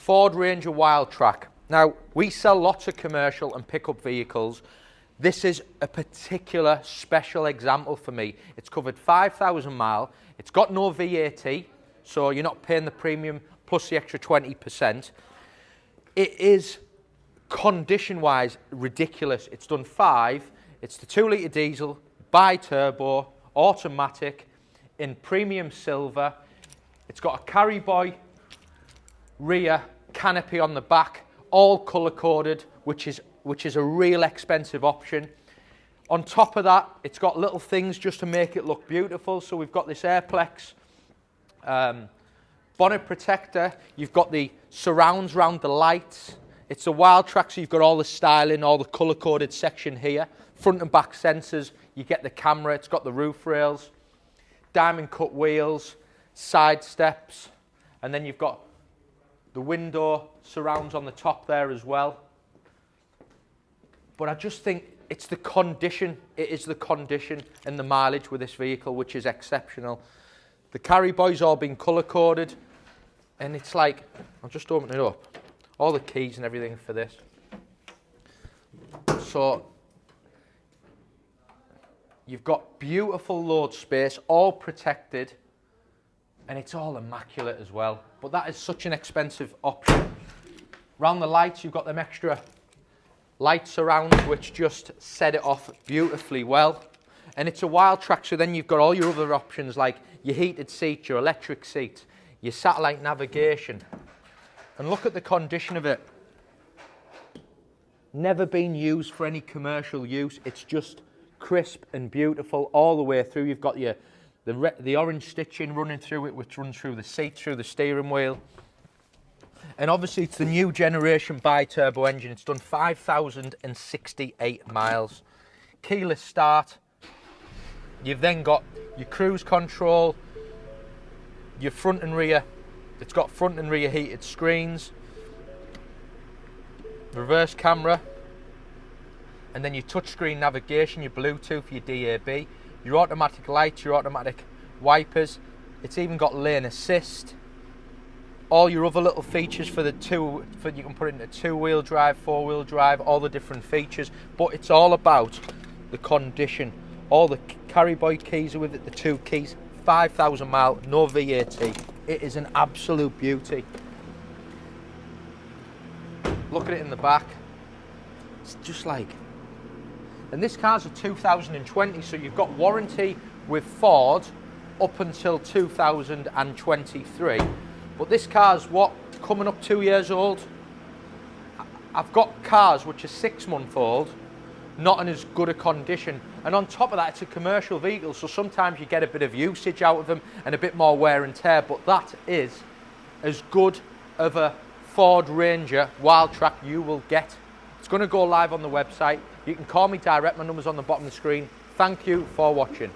Ford Ranger Wildtrak. Now, we sell lots of commercial and pickup vehicles. This is a particular special example for me. It's covered 5,000 miles. It's got no VAT, so you're not paying the premium plus the extra 20%. It is, condition-wise, ridiculous. It's done 5. It's the 2-litre diesel, bi-turbo, automatic, in premium silver. It's got a Carryboy rear canopy on the back, all colour-coded, which is a real expensive option. On top of that, it's got little things just to make it look beautiful. So we've got this Airplex bonnet protector. You've got the surrounds round the lights. It's a Wildtrak, so you've got all the styling, all the colour-coded section here. Front and back sensors. You get the camera. It's got the roof rails, diamond cut wheels, side steps, and then you've got the window surrounds on the top there as well. But I just think it's the condition. It is the condition and the mileage with this vehicle, which is exceptional. The Carryboy's all been colour-coded, and it's like, I'll just open it up. All the keys and everything for this. So, you've got beautiful load space, all protected, and it's all immaculate as well. But that is such an expensive option. Round the lights, you've got them extra light surrounds, which just set it off beautifully well. And it's a Wildtrak, so then you've got all your other options like your heated seats, your electric seats, your satellite navigation. And look at the condition of it. Never been used for any commercial use. It's just crisp and beautiful all the way through. You've got the orange stitching running through it, which runs through the seat, through the steering wheel. And obviously it's the new generation bi-turbo engine. It's done 5,068 miles. Keyless start. You've then got your cruise control, your front and rear. It's got front and rear heated screens, reverse camera, and then your touchscreen navigation, your Bluetooth, your DAB, your automatic lights, your automatic wipers. It's even got lane assist. All your other little features for you can put it into 2-wheel drive, 4-wheel drive, all the different features. But it's all about the condition. All the Carryboy keys are with it, the 2 keys, 5,000 miles, no VAT. It is an absolute beauty. Look at it in the back. It's just like, and this car's a 2020, so you've got warranty with Ford up until 2023. But this car's coming up 2 years old. I've got cars which are 6-month-old, not in as good a condition. And on top of that, it's a commercial vehicle, so sometimes you get a bit of usage out of them and a bit more wear and tear, but that is as good of a Ford Ranger Wildtrak you will get. It's going to go live on the website. You can call me direct, my number's on the bottom of the screen. Thank you for watching.